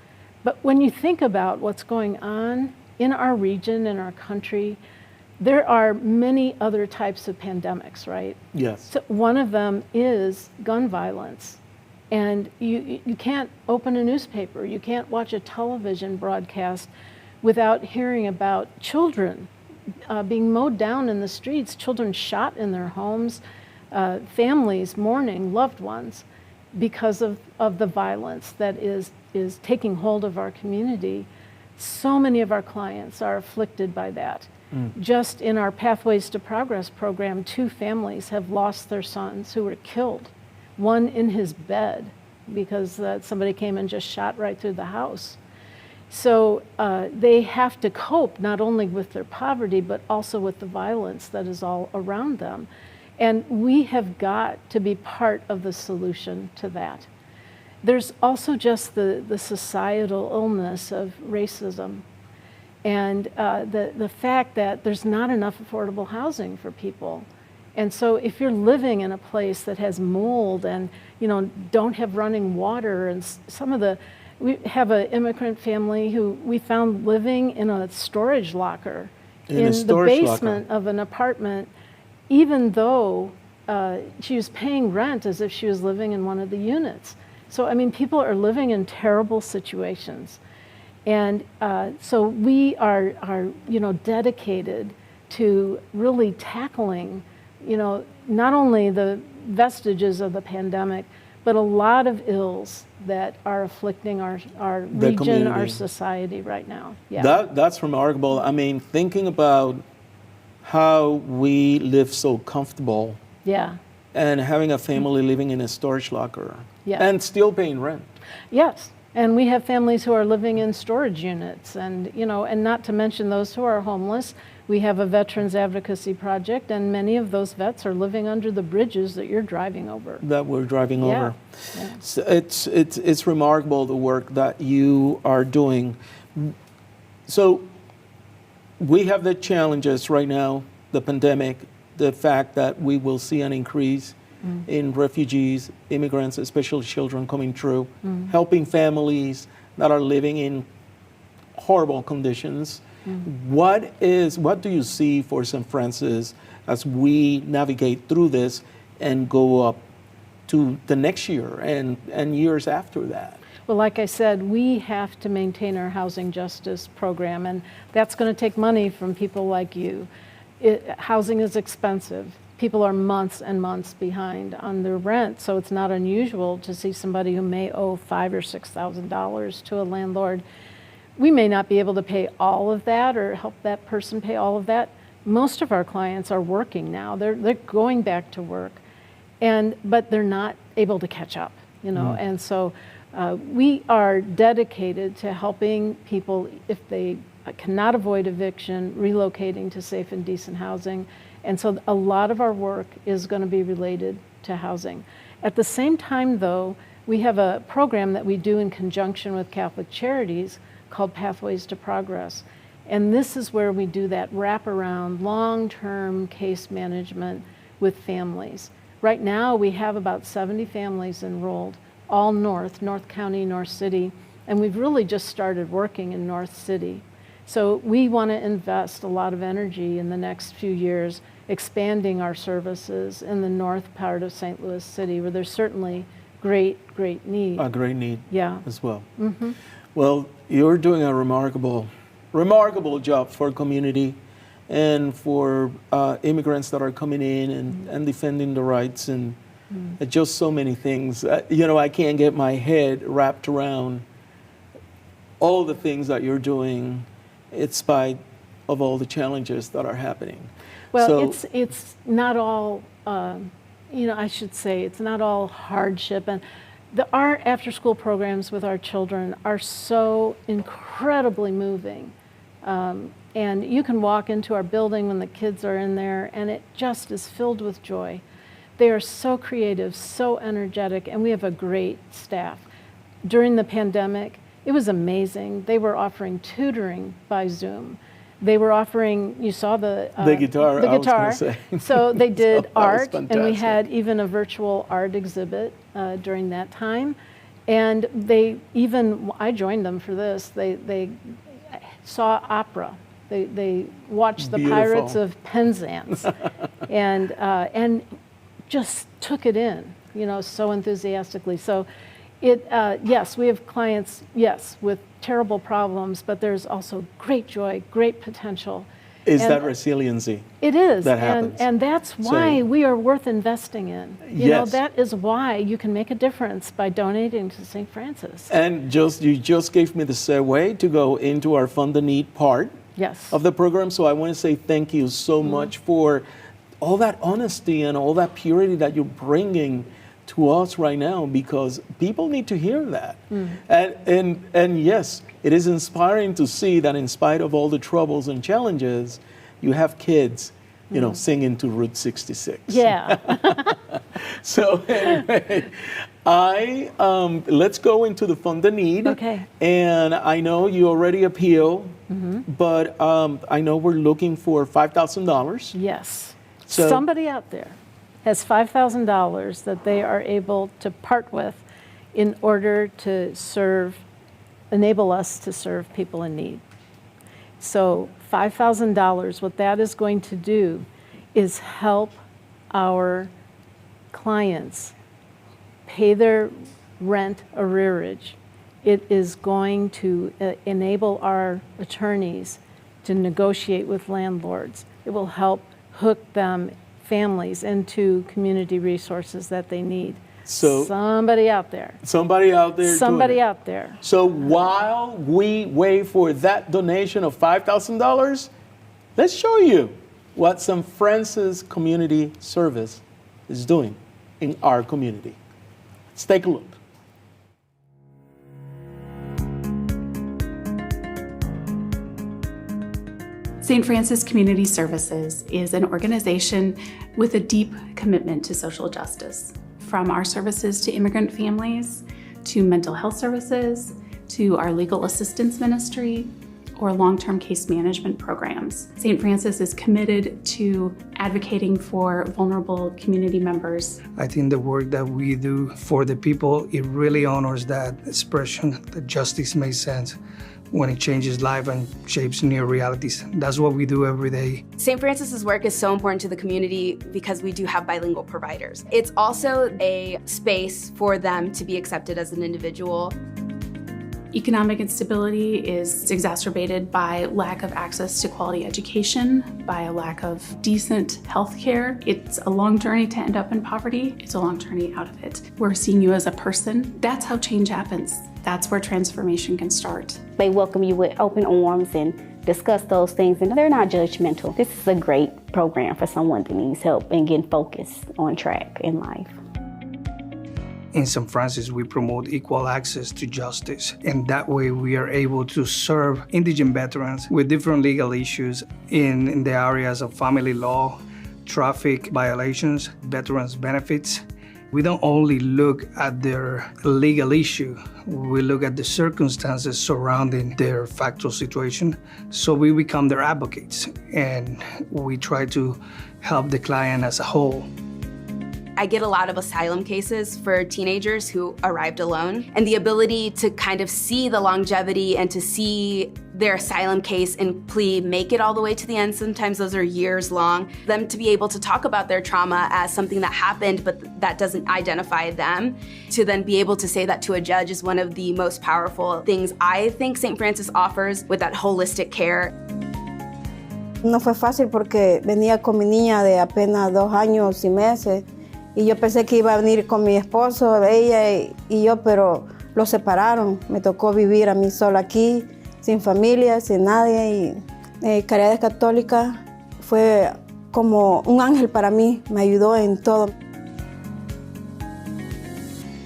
But when you think about what's going on in our region, in our country, there are many other types of pandemics, right? Yes. So one of them is gun violence. And you can't open a newspaper, you can't watch a television broadcast without hearing about children being mowed down in the streets, children shot in their homes, families mourning loved ones because of the violence that is taking hold of our community. So many of our clients are afflicted by that. Just in our Pathways to Progress program, 2 families have lost their sons who were killed. One in his bed because somebody came and just shot right through the house. So they have to cope not only with their poverty, but also with the violence that is all around them. And we have got to be part of the solution to that. There's also just the societal illness of racism and the fact that there's not enough affordable housing for people. And so if you're living in a place that has mold and, you know, don't have running water, and we have an immigrant family who we found living in a storage locker in the basement of an apartment, even though she was paying rent as if she was living in one of the units. So, I mean, people are living in terrible situations. And so we are, you know, dedicated to really tackling, you know, not only the vestiges of the pandemic, but a lot of ills that are afflicting our region, community. our society right now. Yeah. That's remarkable. I mean, thinking about how we live so comfortable. Yeah. And having a family living in a storage locker. Yeah. And still paying rent. Yes. And we have families who are living in storage units, and, you know, and not to mention those who are homeless. We have a veterans advocacy project, and many of those vets are living under the bridges that you're driving over. That we're driving over. Yeah. So it's remarkable, the work that you are doing. So we have the challenges right now, the pandemic, the fact that we will see an increase in refugees, immigrants, especially children coming through, helping families that are living in horrible conditions. What do you see for St. Francis as we navigate through this and go up to the next year and years after that? Well, like I said, we have to maintain our housing justice program, and that's going to take money from people like you. Housing is expensive. People are months and months behind on their rent, so it's not unusual to see somebody who may owe $5,000 or $6,000 to a landlord. We may not be able to pay all of that or help that person pay all of that. Most of our clients are working now. They're going back to work, but they're not able to catch up, you know. And so we are dedicated to helping people, if they cannot avoid eviction, relocating to safe and decent housing. And so a lot of our work is going to be related to housing. At the same time, though, we have a program that we do in conjunction with Catholic Charities called Pathways to Progress. And this is where we do that wraparound, long-term case management with families. Right now, we have about 70 families enrolled, all North County, North City, and we've really just started working in North City. So we want to invest a lot of energy in the next few years expanding our services in the north part of St. Louis City, where there's certainly great need. A great need as well. Mm-hmm. Well, you're doing a remarkable job for community and for immigrants that are coming in and defending the rights and just so many things. I can't get my head wrapped around all the things that you're doing in spite of all the challenges that are happening. Well, it's not all, I should say, it's not all hardship. And our after-school programs with our children are so incredibly moving. And you can walk into our building when the kids are in there, and it just is filled with joy. They are so creative, so energetic, and we have a great staff. During the pandemic, it was amazing. They were offering tutoring by Zoom. They were offering, you saw the guitar. The I was guitar. gonna say. So they did So art, that was and we fantastic. had even a virtual art exhibit during that time. And I joined them for this. They saw opera. They watched the Beautiful. Pirates of Penzance, and just took it in, so enthusiastically. So yes, we have clients, with terrible problems, but there's also great joy, great potential. Is And that resiliency? It is, that happens. and that's why we are worth investing in. Yes. That is why you can make a difference by donating to St. Francis. And you just gave me the segue to go into our Fund the Need part of the program. So I want to say thank you so much for all that honesty and all that purity that you're bringing to us right now, because people need to hear that. And yes, it is inspiring to see that in spite of all the troubles and challenges, you have kids, singing to Route 66. Yeah. So anyway, let's go into the Fund the Need. Okay. And I know you already appeal, but I know we're looking for $5,000. Yes. So- Somebody out there has $5,000 that they are able to part with in order to enable us to serve people in need. So $5,000, what that is going to do is help our clients pay their rent arrearage. It is going to enable our attorneys to negotiate with landlords. It will help hook families into community resources that they need. So somebody out there. Somebody out there. Somebody out there. So while we wait for that donation of $5,000, let's show you what St. Francis Community Service is doing in our community. Let's take a look. St. Francis Community Services is an organization with a deep commitment to social justice. From our services to immigrant families, to mental health services, to our legal assistance ministry, or long-term case management programs. St. Francis is committed to advocating for vulnerable community members. I think the work that we do for the people, it really honors that expression that justice makes sense when it changes life and shapes new realities. That's what we do every day. St. Francis's work is so important to the community because we do have bilingual providers. It's also a space for them to be accepted as an individual. Economic instability is exacerbated by lack of access to quality education, by a lack of decent health care. It's a long journey to end up in poverty. It's a long journey out of it. We're seeing you as a person. That's how change happens. That's where transformation can start. They welcome you with open arms and discuss those things, and they're not judgmental. This is a great program for someone that needs help and getting focused on track in life. In St. Francis, we promote equal access to justice, and that way we are able to serve indigent veterans with different legal issues in the areas of family law, traffic violations, veterans benefits. We don't only look at their legal issue, we look at the circumstances surrounding their factual situation. So we become their advocates and we try to help the client as a whole. I get a lot of asylum cases for teenagers who arrived alone, and the ability to kind of see the longevity and to see their asylum case and plea make it all the way to the end. Sometimes those are years long. Them to be able to talk about their trauma as something that happened but that doesn't identify them, to then be able to say that to a judge is one of the most powerful things I think St. Francis offers with that holistic care. No fue fácil porque venía con mi niña de apenas 2 años y meses. Y yo pensé que iba a venir con mi esposo, ella y yo, pero los separaron. Me tocó vivir a mí sola aquí, sin familia, sin nadie. Y Caridad Católica fue como un ángel para mí, me ayudó en todo.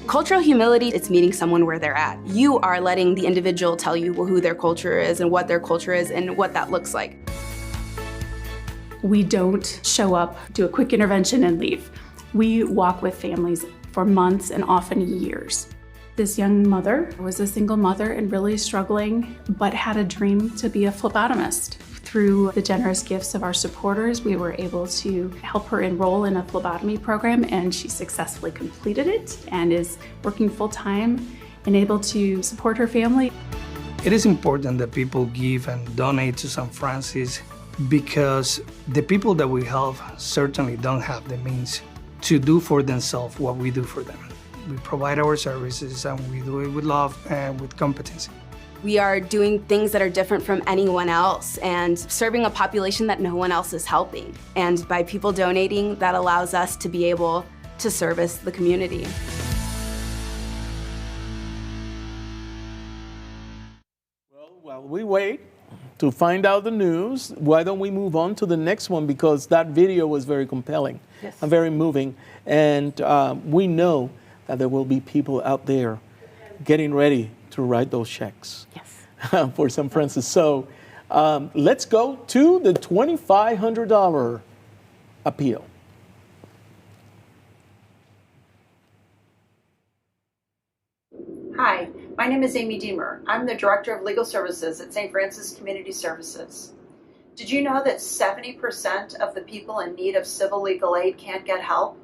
Cultural humility, it's meeting someone where they're at. You are letting the individual tell you who their culture is and what their culture is and what that looks like. We don't show up, do a quick intervention and leave. We walk with families for months and often years. This young mother was a single mother and really struggling, but had a dream to be a phlebotomist. Through the generous gifts of our supporters, we were able to help her enroll in a phlebotomy program, and she successfully completed it and is working full-time and able to support her family. It is important that people give and donate to St. Francis because the people that we help certainly don't have the means to do for themselves what we do for them. We provide our services and we do it with love and with competency. We are doing things that are different from anyone else and serving a population that no one else is helping. And by people donating, that allows us to be able to service the community. Well, while we wait to find out the news, why don't we move on to the next one, because that video was very compelling and very moving. And we know that there will be people out there getting ready to write those checks for St. Francis. So let's go to the $2,500 appeal. Hi, my name is Amy Deemer. I'm the Director of Legal Services at St. Francis Community Services. Did you know that 70% of the people in need of civil legal aid can't get help?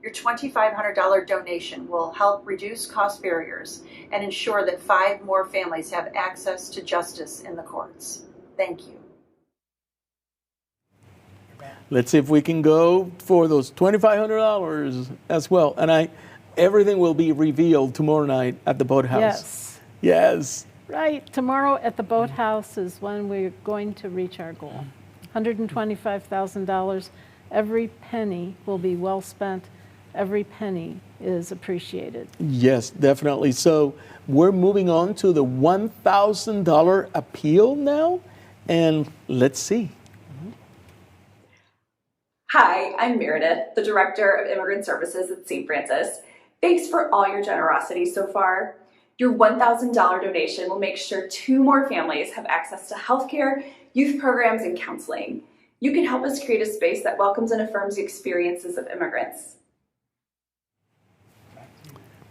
Your $2,500 donation will help reduce cost barriers and ensure that 5 more families have access to justice in the courts. Thank you. Let's see if we can go for those $2,500 as well. And everything will be revealed tomorrow night at the Boathouse. Yes. Yes. Right. Tomorrow at the Boathouse is when we're going to reach our goal. $125,000. Every penny will be well spent. Every penny is appreciated. Yes, definitely. So we're moving on to the $1,000 appeal now. And let's see. Hi, I'm Meredith, the Director of Immigrant Services at St. Francis. Thanks for all your generosity so far. Your $1,000 donation will make sure 2 more families have access to healthcare, youth programs, and counseling. You can help us create a space that welcomes and affirms the experiences of immigrants.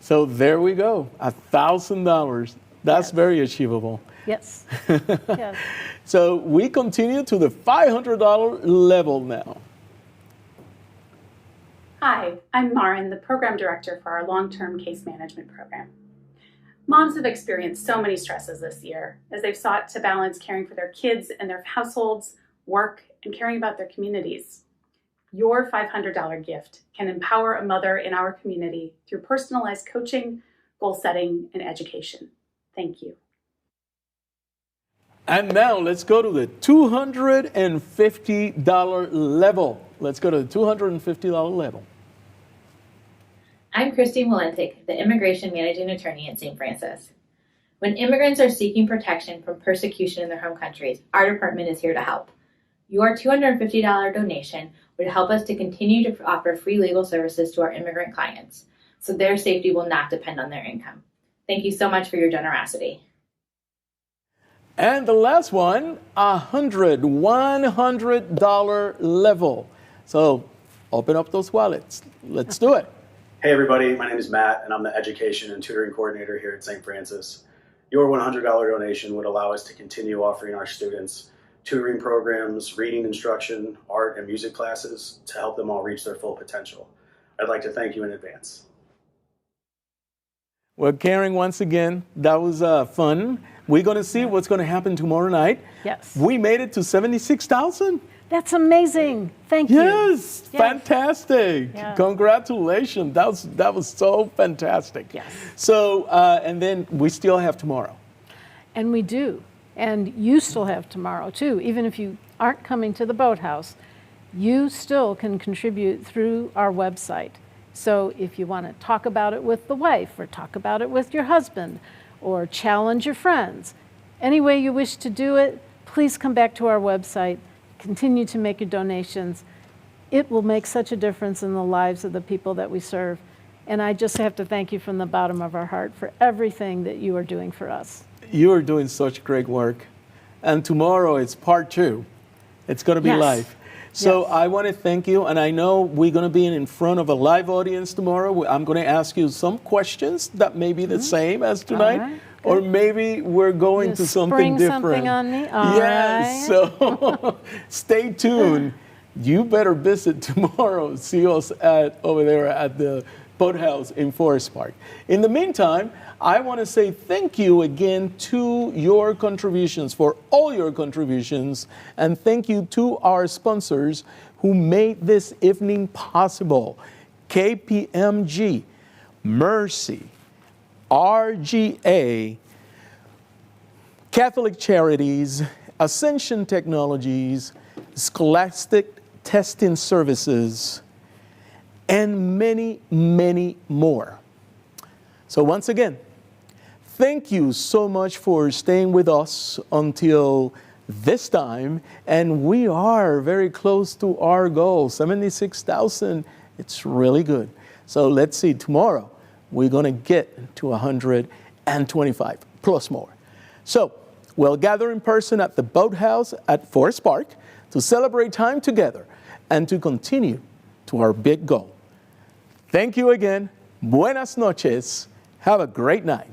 So there we go, $1,000. That's very achievable. Yes. Yes. So we continue to the $500 level now. Hi, I'm Marin, the Program Director for our Long-Term Case Management Program. Moms have experienced so many stresses this year as they've sought to balance caring for their kids and their households, work, and caring about their communities. Your $500 gift can empower a mother in our community through personalized coaching, goal setting, and education. Thank you. And now let's go to the $250 level. Let's go to the $250 level. I'm Christine Walentic, the Immigration Managing Attorney at St. Francis. When immigrants are seeking protection from persecution in their home countries, our department is here to help. Your $250 donation would help us to continue to offer free legal services to our immigrant clients, so their safety will not depend on their income. Thank you so much for your generosity. And the last one, $100 level. So open up those wallets. Let's do it. Hey everybody, my name is Matt and I'm the Education and Tutoring Coordinator here at St. Francis. Your $100 donation would allow us to continue offering our students tutoring programs, reading instruction, art and music classes to help them all reach their full potential. I'd like to thank you in advance. Well, Karen, once again, that was fun. We're going to see what's going to happen tomorrow night. Yes. We made it to 76,000. That's amazing. Thank you. Yes, fantastic. Yeah. Congratulations. That was so fantastic. Yes. So, and then we still have tomorrow. And we do. And you still have tomorrow, too. Even if you aren't coming to the boathouse, you still can contribute through our website. So if you want to talk about it with the wife or talk about it with your husband or challenge your friends, any way you wish to do it, please come back to our website. Continue to make your donations. It will make such a difference in the lives of the people that we serve. And I just have to thank you from the bottom of our heart for everything that you are doing for us. You are doing such great work. And tomorrow it's part 2. It's going to be live. So I want to thank you. And I know we're going to be in front of a live audience tomorrow. I'm going to ask you some questions that may be the same as tonight. Right, or maybe we're going to something different. Something on me? All yes. right. So stay tuned. You better visit tomorrow. See us over there at the Boathouse in Forest Park. In the meantime, I want to say thank you again to your contributions, for all your contributions, and thank you to our sponsors who made this evening possible. KPMG, Mercy, RGA, Catholic Charities, Ascension Technologies, Scholastic Testing Services, and many, many more. So once again, thank you so much for staying with us until this time. And we are very close to our goal, 76,000. It's really good. So let's see, tomorrow we're going to get to 125 plus more. So we'll gather in person at the Boathouse at Forest Park to celebrate time together and to continue to our big goal. Thank you again. Buenas noches. Have a great night.